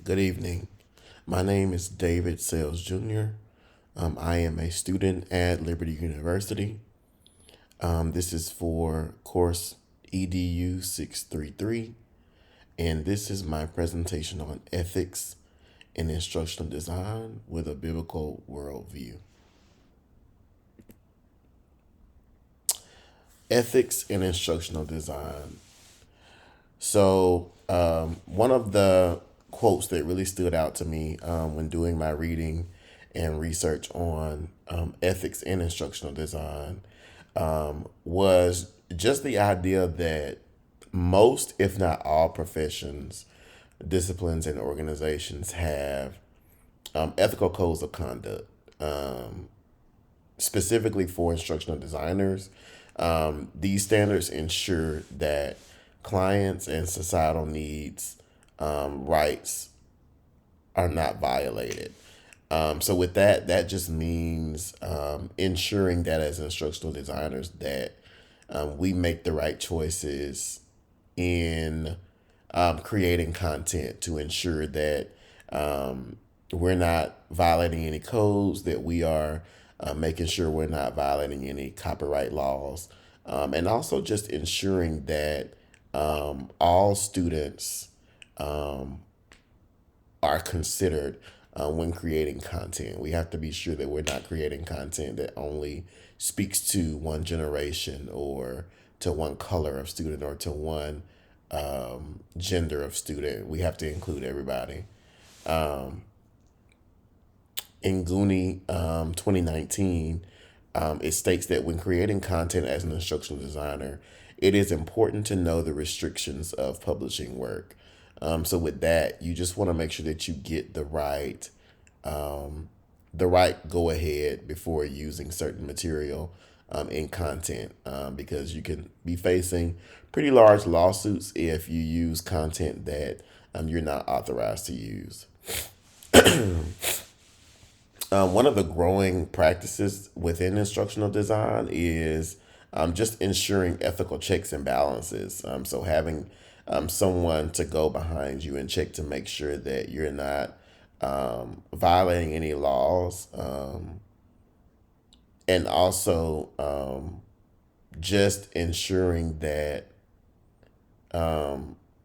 Good evening. My name is David Sales Jr. I am a student at Liberty University. This is for course EDU 633, and this is my presentation on ethics in instructional design with a biblical worldview. Ethics in instructional design. One of the quotes that really stood out to me when doing my reading and research on ethics in instructional design was just the idea that most, if not all, professions, disciplines, and organizations have ethical codes of conduct, specifically for instructional designers. These standards ensure that clients and societal needs, rights are not violated. So with that, that just means ensuring that as instructional designers that we make the right choices in creating content to ensure that we're not violating any codes, that we are making sure we're not violating any copyright laws, and also just ensuring that all students are considered when creating content. We have to be sure that we're not creating content that only speaks to one generation or to one color of student or to one gender of student. We have to include everybody. In Goonie 2019, it states that when creating content as an instructional designer, it is important to know the restrictions of publishing work. So with that, you just want to make sure that you get the right go ahead before using certain material in content, because you can be facing pretty large lawsuits if you use content that you're not authorized to use. One of the growing practices within instructional design is just ensuring ethical checks and balances. So having someone to go behind you and check to make sure that you're not violating any laws, and also just ensuring that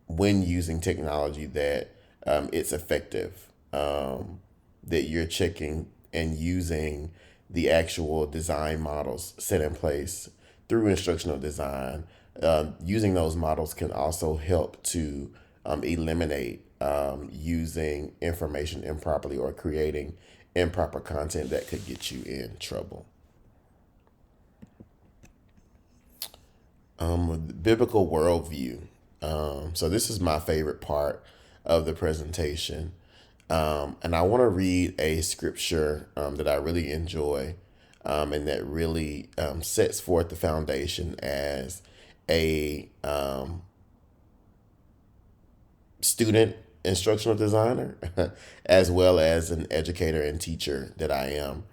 when using technology that it's effective, that you're checking and using the actual design models set in place through instructional design. Using those models can also help to eliminate using information improperly or creating improper content that could get you in trouble. Biblical worldview. So this is my favorite part of the presentation. And I want to read a scripture that I really enjoy, and that really sets forth the foundation as a student instructional designer, as well as an educator and teacher that I am.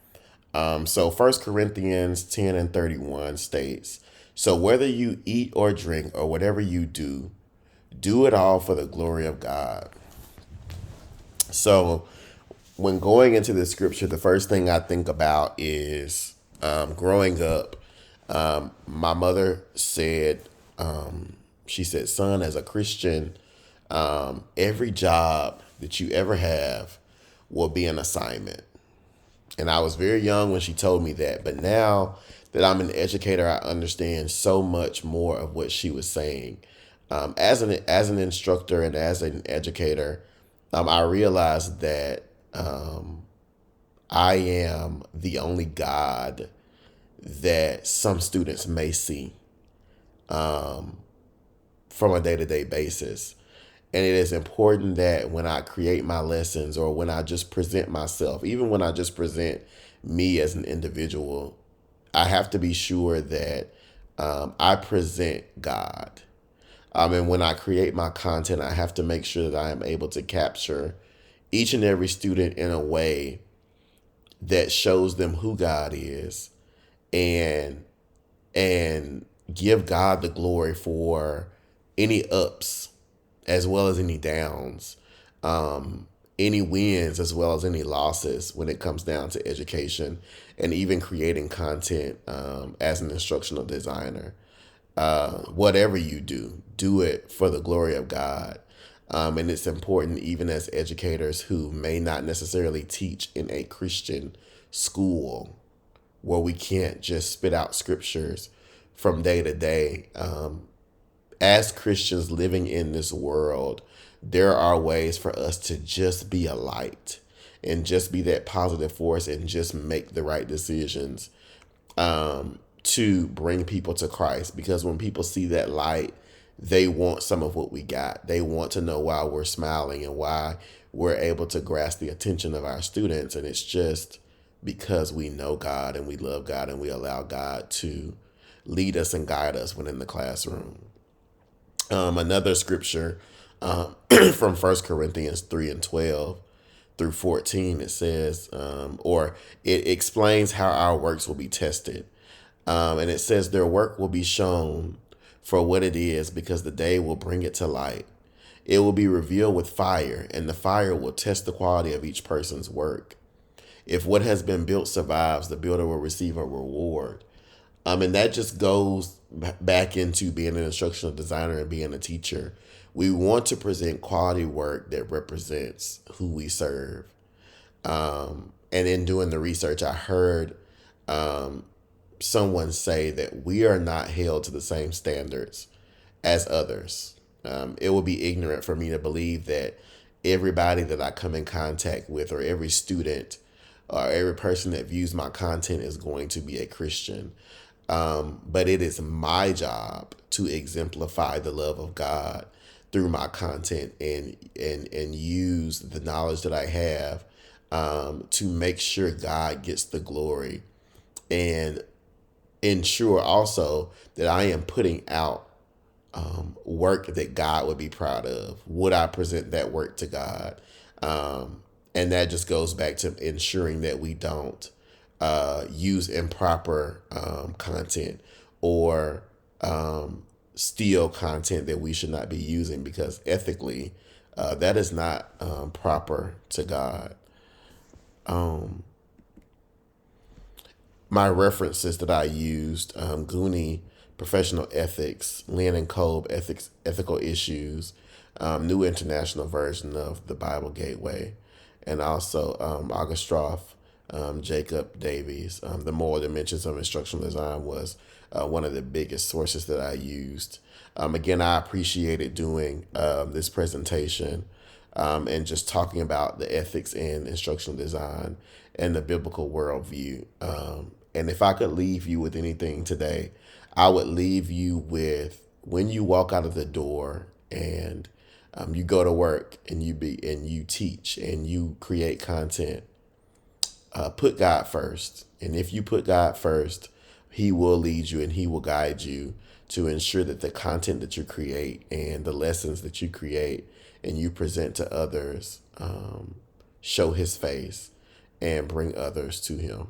So 1 Corinthians 10 and 31 states, so whether you eat or drink or whatever you do it all for the glory of God. So when going into the scripture, the first thing I think about is growing up. My mother said, she said, son, as a Christian, every job that you ever have will be an assignment. And I was very young when she told me that. But now that I'm an educator, I understand so much more of what she was saying. As an instructor and as an educator, I realized that I am the only God that some students may see from a day-to-day basis. And it is important that when I create my lessons or when I just present myself, even when I just present me as an individual, I have to be sure that I present God. And when I create my content, I have to make sure that I am able to capture each and every student in a way that shows them who God is, and and give God the glory for any ups as well as any downs. any wins as well as any losses when it comes down to education and even creating content as an instructional designer. Whatever you do, do it for the glory of God. And it's important, even as educators who may not necessarily teach in a Christian school, where we can't just spit out scriptures from day to day. As Christians living in this world, there are ways for us to just be a light and just be that positive force and just make the right decisions to bring people to Christ. Because when people see that light, they want some of what we got. They want to know why we're smiling and why we're able to grasp the attention of our students. And it's just because we know God and we love God and we allow God to lead us and guide us when in the classroom. Another scripture from 1 Corinthians 3:12 through 14, it says, or it explains how our works will be tested. And it says, their work will be shown for what it is, because the day will bring it to light. It will be revealed with fire, and the fire will test the quality of each person's work. If what has been built survives, the builder will receive a reward. And that just goes back into being an instructional designer and being a teacher. We want to present quality work that represents who we serve. And in doing the research, I heard someone say that we are not held to the same standards as others. It would be ignorant for me to believe that everybody that I come in contact with, or every student, or every person that views my content is going to be a Christian. But it is my job to exemplify the love of God through my content and use the knowledge that I have to make sure God gets the glory, and ensure also that I am putting out work that God would be proud of. Would I present that work to God? And that just goes back to ensuring that we don't use improper content, or steal content that we should not be using, because ethically that is not proper to God. My references that I used, Goonie, Professional Ethics, Lynn and Kolb, Ethical Issues, New International Version of the Bible Gateway, and also August Stroff, Jacob Davies. The Moral Dimensions of Instructional Design was one of the biggest sources that I used. Again, I appreciated doing this presentation and just talking about the ethics in instructional design and the biblical worldview. And if I could leave you with anything today, I would leave you with, when you walk out of the door and you go to work and you teach and you create content, put God first. And if you put God first, He will lead you and He will guide you to ensure that the content that you create and the lessons that you create and you present to others show His face and bring others to Him.